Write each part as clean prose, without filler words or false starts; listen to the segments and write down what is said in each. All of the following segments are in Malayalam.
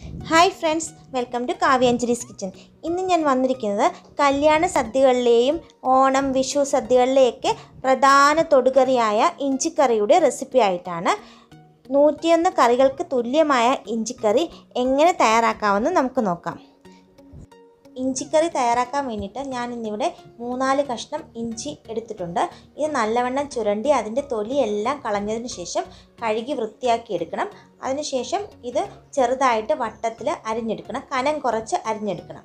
Hi friends, welcome to Kavya Anjali's kitchen. ഇന്ന് ഞാൻ വന്നിരിക്കുന്നത് കല്യാണ സദ്യകളിലെയും ഓണം, വിഷു സദ്യകളിലെയൊക്കെ പ്രധാന തൊടുകറിയായ ഇഞ്ചിക്കറിയുടെ റെസിപ്പി ആയിട്ടാണ്. 101 കറികൾക്ക് തുല്യമായ ഇഞ്ചിക്കറി എങ്ങനെ തയ്യാറാക്കാമെന്ന് നമുക്ക് നോക്കാം. ഇഞ്ചിക്കറി തയ്യാറാക്കാൻ വേണ്ടിയിട്ട് ഞാൻ ഇന്നിവിടെ 3-4 കഷ്ണം ഇഞ്ചി എടുത്തിട്ടുണ്ട്. ഇത് നല്ലവണ്ണം ചുരണ്ടി അതിൻ്റെ തൊലിയെല്ലാം കളഞ്ഞതിന് ശേഷം കഴുകി വൃത്തിയാക്കി എടുക്കണം. അതിനുശേഷം ഇത് ചെറുതായിട്ട് വട്ടത്തിൽ അരിഞ്ഞെടുക്കണം, കനം കുറച്ച് അരിഞ്ഞെടുക്കണം.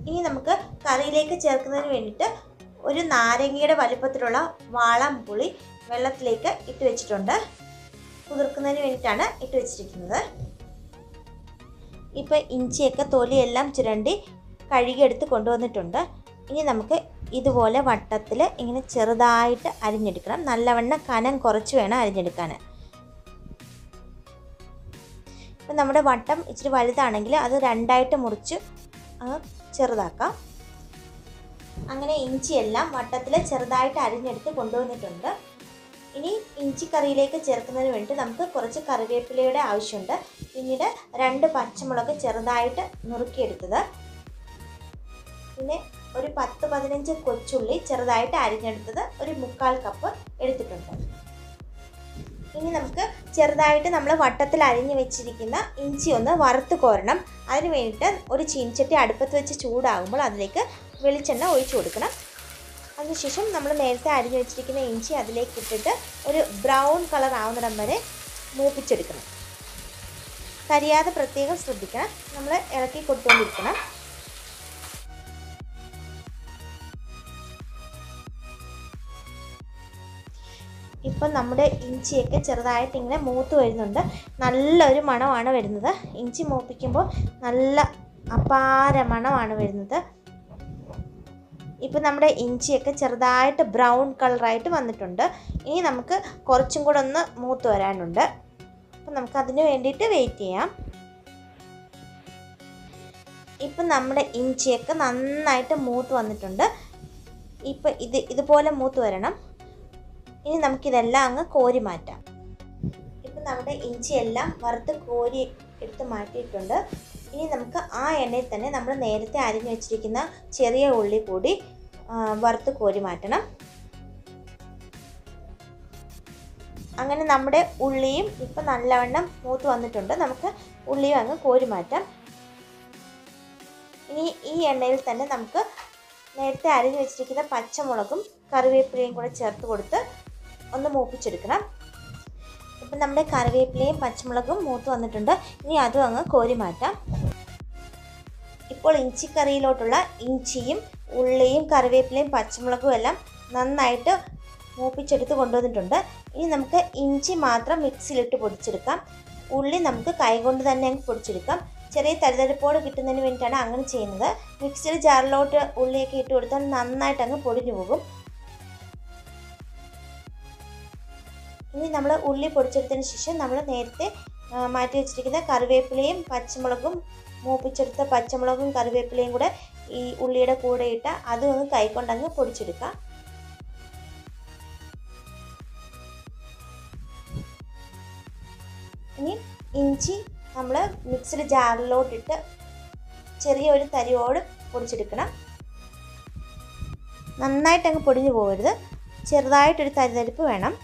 ഇനി നമുക്ക് കറിയിലേക്ക് ചേർക്കുന്നതിന് വേണ്ടിയിട്ട് ഒരു നാരങ്ങയുടെ വലിപ്പത്തിലുള്ള വാളം പുളി വെള്ളത്തിലേക്ക് ഇട്ട് വെച്ചിട്ടുണ്ട്. കുതിർക്കുന്നതിന് വേണ്ടിയിട്ടാണ് ഇട്ട് വെച്ചിരിക്കുന്നത്. ഇപ്പോൾ ഇഞ്ചിയൊക്കെ തൊലിയെല്ലാം ചുരണ്ടി കഴുകിയെടുത്ത് കൊണ്ടുവന്നിട്ടുണ്ട്. ഇനി നമുക്ക് ഇതുപോലെ വട്ടത്തിൽ ഇങ്ങനെ ചെറുതായിട്ട് അരിഞ്ഞെടുക്കണം. നല്ലവണ്ണം കനം കുറച്ച് വേണം അരിഞ്ഞെടുക്കാൻ. ഇപ്പം നമ്മുടെ വട്ടം ഇച്ചിരി വലുതാണെങ്കിൽ അത് 2ആയിട്ട് മുറിച്ച് ചെറുതാക്കാം. അങ്ങനെ ഇഞ്ചിയെല്ലാം വട്ടത്തിൽ ചെറുതായിട്ട് അരിഞ്ഞെടുത്ത് കൊണ്ടുവന്നിട്ടുണ്ട്. ഇനി ഇഞ്ചിക്കറിയിലേക്ക് ചേർക്കുന്നതിന് വേണ്ടി നമുക്ക് കുറച്ച് കറിവേപ്പിലയുടെ ആവശ്യമുണ്ട്. പിന്നീട് 2 പച്ചമുളക് ചെറുതായിട്ട് നുറുക്കിയെടുത്തത്, പിന്നെ ഒരു 10-15 കൊച്ചുള്ളി ചെറുതായിട്ട് അരിഞ്ഞെടുത്തത്, ഒരു 1/4 കപ്പ് എടുത്തിട്ടുണ്ട്. ഇനി നമുക്ക് ചെറുതായിട്ട് നമ്മൾ വട്ടത്തിൽ അരിഞ്ഞു വെച്ചിരിക്കുന്ന ഇഞ്ചി ഒന്ന് വറുത്ത് കോരണം. അതിന് വേണ്ടിയിട്ട് ഒരു ചീനിച്ചട്ടി അടുപ്പത്ത് വെച്ച് ചൂടാകുമ്പോൾ അതിലേക്ക് വെളിച്ചെണ്ണ ഒഴിച്ചു കൊടുക്കണം. അതിനുശേഷം നമ്മൾ നേരത്തെ അരിഞ്ഞു വെച്ചിരിക്കുന്ന ഇഞ്ചി അതിലേക്ക് ഇട്ടിട്ട് ഒരു ബ്രൗൺ കളർ ആവുന്നിടം വരെ മൂപ്പിച്ചെടുക്കണം. കരിയാതെ പ്രത്യേകം ശ്രദ്ധിക്കണം, നമ്മൾ ഇളക്കി കൊടുത്തുകൊണ്ടിരിക്കണം. ഇപ്പം നമ്മുടെ ഇഞ്ചിയൊക്കെ ചെറുതായിട്ട് ഇങ്ങനെ മൂത്ത് വരുന്നുണ്ട്. നല്ലൊരു മണമാണ് വരുന്നത്. ഇഞ്ചി മൂപ്പിക്കുമ്പോൾ നല്ല അപാര മണമാണ് വരുന്നത്. ഇപ്പം നമ്മുടെ ഇഞ്ചിയൊക്കെ ചെറുതായിട്ട് ബ്രൗൺ കളറായിട്ട് വന്നിട്ടുണ്ട്. ഇനി നമുക്ക് കുറച്ചും കൂടെ ഒന്ന് മൂത്ത് വരാനുണ്ട്. അപ്പം നമുക്ക് അതിന് വേണ്ടിയിട്ട് വെയിറ്റ് ചെയ്യാം. ഇപ്പം നമ്മുടെ ഇഞ്ചിയൊക്കെ നന്നായിട്ട് മൂത്ത് വന്നിട്ടുണ്ട്. ഇപ്പം ഇതുപോലെ മൂത്ത് വരണം. ഇനി നമുക്കിതെല്ലാം അങ്ങ് കോരി മാറ്റാം. ഇപ്പം നമ്മുടെ ഇഞ്ചിയെല്ലാം വറുത്ത് കോരി എടുത്ത് മാറ്റിയിട്ടുണ്ട്. ഇനി നമുക്ക് ആ എണ്ണയിൽ തന്നെ നമ്മൾ നേരത്തെ അരിഞ്ഞു വെച്ചിരിക്കുന്ന ചെറിയ ഉള്ളി കൂടി വറുത്ത് കോരി മാറ്റണം. അങ്ങനെ നമ്മുടെ ഉള്ളിയും ഇപ്പം നല്ലവണ്ണം മൂത്ത് വന്നിട്ടുണ്ട്. നമുക്ക് ഉള്ളിയും അങ്ങ് കോരി മാറ്റാം. ഇനി ഈ എണ്ണയിൽ തന്നെ നമുക്ക് നേരത്തെ അരിഞ്ഞു വെച്ചിരിക്കുന്ന പച്ചമുളകും കറിവേപ്പിലയും കൂടെ ചേർത്ത് കൊടുത്ത് ഒന്ന് മൂപ്പിച്ചെടുക്കണം. ഇപ്പം നമ്മുടെ കറിവേപ്പിലയും പച്ചമുളകും മൂത്ത് വന്നിട്ടുണ്ട്. ഇനി അതും അങ്ങ് കോരി മാറ്റാം. ഇപ്പോൾ ഇഞ്ചിക്കറിയിലോട്ടുള്ള ഇഞ്ചിയും ഉള്ളിയും കറിവേപ്പിലയും പച്ചമുളകും എല്ലാം നന്നായിട്ട് മൂപ്പിച്ചെടുത്ത് കൊണ്ടുവന്നിട്ടുണ്ട്. ഇനി നമുക്ക് ഇഞ്ചി മാത്രം മിക്സിയിലിട്ട് പൊടിച്ചെടുക്കാം. ഉള്ളി നമുക്ക് കൈകൊണ്ട് തന്നെ അങ്ങ് പൊടിച്ചെടുക്കാം. ചെറിയ തരിതരിപ്പോട് കിട്ടുന്നതിന് വേണ്ടിയിട്ടാണ് അങ്ങനെ ചെയ്യുന്നത്. മിക്സിയുടെ ജാറിലോട്ട് ഉള്ളിയൊക്കെ ഇട്ട് കൊടുത്താൽ നന്നായിട്ട് അങ്ങ് പൊടിഞ്ഞു പോകും. ഇനി നമ്മൾ ഉള്ളി പൊടിച്ചെടുത്തതിന് ശേഷം നമ്മൾ നേരത്തെ മാറ്റി വെച്ചിരിക്കുന്ന കറിവേപ്പിലയും പച്ചമുളകും മൂപ്പിച്ചെടുത്ത പച്ചമുളകും കറിവേപ്പിലയും കൂടെ ഈ ഉള്ളിയുടെ കൂടെ ഇട്ട് അതും ഒന്ന് കൈകൊണ്ടങ്ങ് പൊടിച്ചെടുക്കാം. ഇനി ഇഞ്ചി നമ്മൾ മിക്സിയുടെ ജാറിലോട്ടിട്ട് ചെറിയൊരു തരിയോട് പൊടിച്ചെടുക്കണം. നന്നായിട്ടങ്ങ് പൊടിഞ്ഞു പോകരുത്, ചെറുതായിട്ടൊരു തരിതരിപ്പ് വേണം.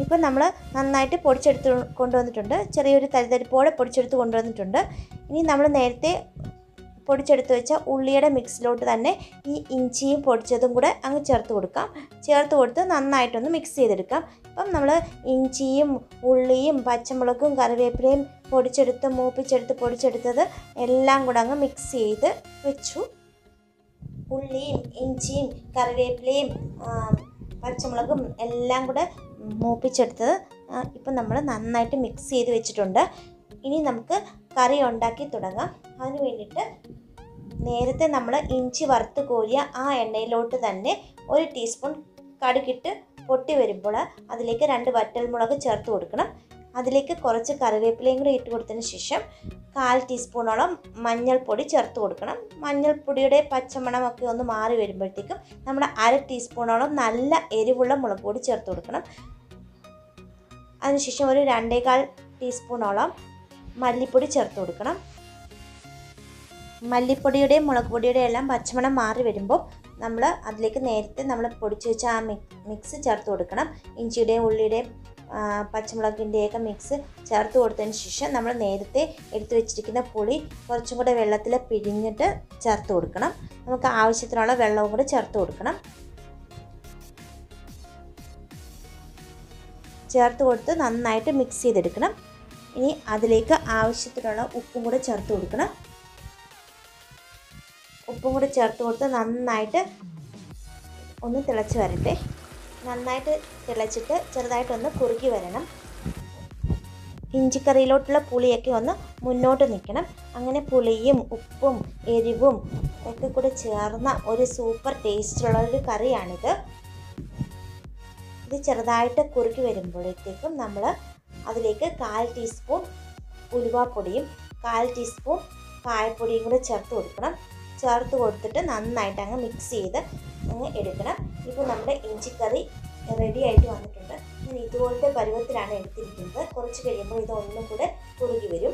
ഇപ്പം നമ്മൾ നന്നായിട്ട് പൊടിച്ചെടുത്ത് കൊണ്ടുവന്നിട്ടുണ്ട്. ചെറിയൊരു തരിതരിപ്പോടെ പൊടിച്ചെടുത്ത് കൊണ്ടുവന്നിട്ടുണ്ട്. ഇനി നമ്മൾ നേരത്തെ പൊടിച്ചെടുത്ത് വെച്ച ഉള്ളിയുടെ മിക്സിലോട്ട് തന്നെ ഈ ഇഞ്ചിയും പൊടിച്ചതും കൂടെ അങ്ങ് ചേർത്ത് കൊടുക്കാം. ചേർത്ത് കൊടുത്ത് നന്നായിട്ടൊന്ന് മിക്സ് ചെയ്തെടുക്കാം. ഇപ്പം നമ്മൾ ഇഞ്ചിയും ഉള്ളിയും പച്ചമുളകും കറിവേപ്പിലയും പൊടിച്ചെടുത്തത് എല്ലാം കൂടെ അങ്ങ് മിക്സ് ചെയ്ത് വെച്ചു. ഉള്ളിയും ഇഞ്ചിയും കറിവേപ്പിലയും പച്ചമുളകും എല്ലാം കൂടെ മൂപ്പിച്ചെടുത്തത് ഇപ്പം നമ്മൾ നന്നായിട്ട് മിക്സ് ചെയ്ത് വെച്ചിട്ടുണ്ട്. ഇനി നമുക്ക് കറി ഉണ്ടാക്കി തുടങ്ങാം. അതിന് വേണ്ടിയിട്ട് നേരത്തെ നമ്മൾ ഇഞ്ചി വറുത്ത് കോരിയ ആ എണ്ണയിലോട്ട് തന്നെ 1 ടീസ്പൂൺ കടുകിട്ട് പൊട്ടി വരുമ്പോൾ അതിലേക്ക് 2 വറ്റൽമുളക് ചേർത്ത് കൊടുക്കണം. അതിലേക്ക് കുറച്ച് കറിവേപ്പിലയും കൂടി ഇട്ട് കൊടുത്തതിന് ശേഷം 1/4 ടീസ്പൂണോളം മഞ്ഞൾപ്പൊടി ചേർത്ത് കൊടുക്കണം. മഞ്ഞൾപ്പൊടിയുടെ പച്ചമണമൊക്കെ ഒന്ന് മാറി വരുമ്പോഴത്തേക്കും നമ്മൾ 1/2 ടീസ്പൂണോളം നല്ല എരിവുള്ള മുളക് പൊടി ചേർത്ത് കൊടുക്കണം. അതിനുശേഷം ഒരു 2.25 ടീസ്പൂണോളം മല്ലിപ്പൊടി ചേർത്ത് കൊടുക്കണം. മല്ലിപ്പൊടിയുടെയും മുളക് പൊടിയുടെയും എല്ലാം പച്ചമണം മാറി വരുമ്പോൾ നമ്മൾ അതിലേക്ക് നേരത്തെ നമ്മൾ പൊടിച്ച് വെച്ച ആ മിക്സ് ചേർത്ത് കൊടുക്കണം. ഇഞ്ചിയുടെയും ഉള്ളിയുടെയും പച്ചമുളകിൻ്റെയൊക്കെ മിക്സ് ചേർത്ത് കൊടുത്തതിന് ശേഷം നമ്മൾ നേരത്തെ എടുത്തു വെച്ചിരിക്കുന്ന പുളി കുറച്ചും കൂടെ വെള്ളത്തിൽ പിഴിഞ്ഞിട്ട് ചേർത്ത് കൊടുക്കണം. നമുക്ക് ആവശ്യത്തിനുള്ള വെള്ളവും കൂടെ ചേർത്ത് കൊടുക്കണം. ചേർത്ത് കൊടുത്ത് നന്നായിട്ട് മിക്സ് ചെയ്തെടുക്കണം. ഇനി അതിലേക്ക് ആവശ്യത്തിനുള്ള ഉപ്പും കൂടെ ചേർത്ത് കൊടുക്കണം. ഉപ്പും കൂടെ ചേർത്ത് കൊടുത്ത് നന്നായിട്ട് ഒന്ന് തിളച്ച് വരട്ടെ. നന്നായിട്ട് തിളച്ചിട്ട് ചെറുതായിട്ടൊന്ന് കുറുകി വരണം. ഇഞ്ചിക്കറിയിലോട്ടുള്ള പുളിയൊക്കെ ഒന്ന് മുന്നോട്ട് നിൽക്കണം. അങ്ങനെ പുളിയും ഉപ്പും എരിവും ഒക്കെ കൂടെ ചേർന്ന ഒരു സൂപ്പർ ടേസ്റ്റുള്ള ഒരു കറിയാണിത്. ഇത് ചെറുതായിട്ട് കുറുകി വരുമ്പോഴത്തേക്കും നമ്മൾ അതിലേക്ക് 1/4 ടീസ്പൂൺ ഉലുവാപ്പൊടിയും 1/4 ടീസ്പൂൺ കായപ്പൊടിയും കൂടെ ചേർത്ത് കൊടുക്കണം. ചേർത്ത് കൊടുത്തിട്ട് നന്നായിട്ട് അങ്ങ് മിക്സ് ചെയ്ത് അങ്ങ് എടുക്കണം. ഇപ്പോൾ നമ്മുടെ ഇഞ്ചിക്കറി റെഡി ആയിട്ട് വന്നിട്ടുണ്ട്. ഞാൻ ഇതുപോലത്തെ പരുവത്തിലാണ് എടുത്തിരിക്കുന്നത്. കുറച്ച് കഴിയുമ്പോൾ ഇത് ഒന്നും കൂടെ കുറുകി വരും.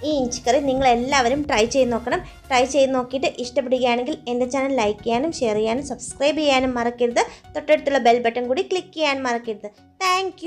ഈ ഇഞ്ചിക്കറി നിങ്ങളെല്ലാവരും ട്രൈ ചെയ്ത് നോക്കണം. ട്രൈ ചെയ്ത് നോക്കിയിട്ട് ഇഷ്ടപ്പെടുകയാണെങ്കിൽ എൻ്റെ ചാനൽ ലൈക്ക് ചെയ്യാനും ഷെയർ ചെയ്യാനും സബ്സ്ക്രൈബ് ചെയ്യാനും മറക്കരുത്. തൊട്ടടുത്തുള്ള ബെൽ ബട്ടൺ കൂടി ക്ലിക്ക് ചെയ്യാൻ മറക്കരുത്. താങ്ക്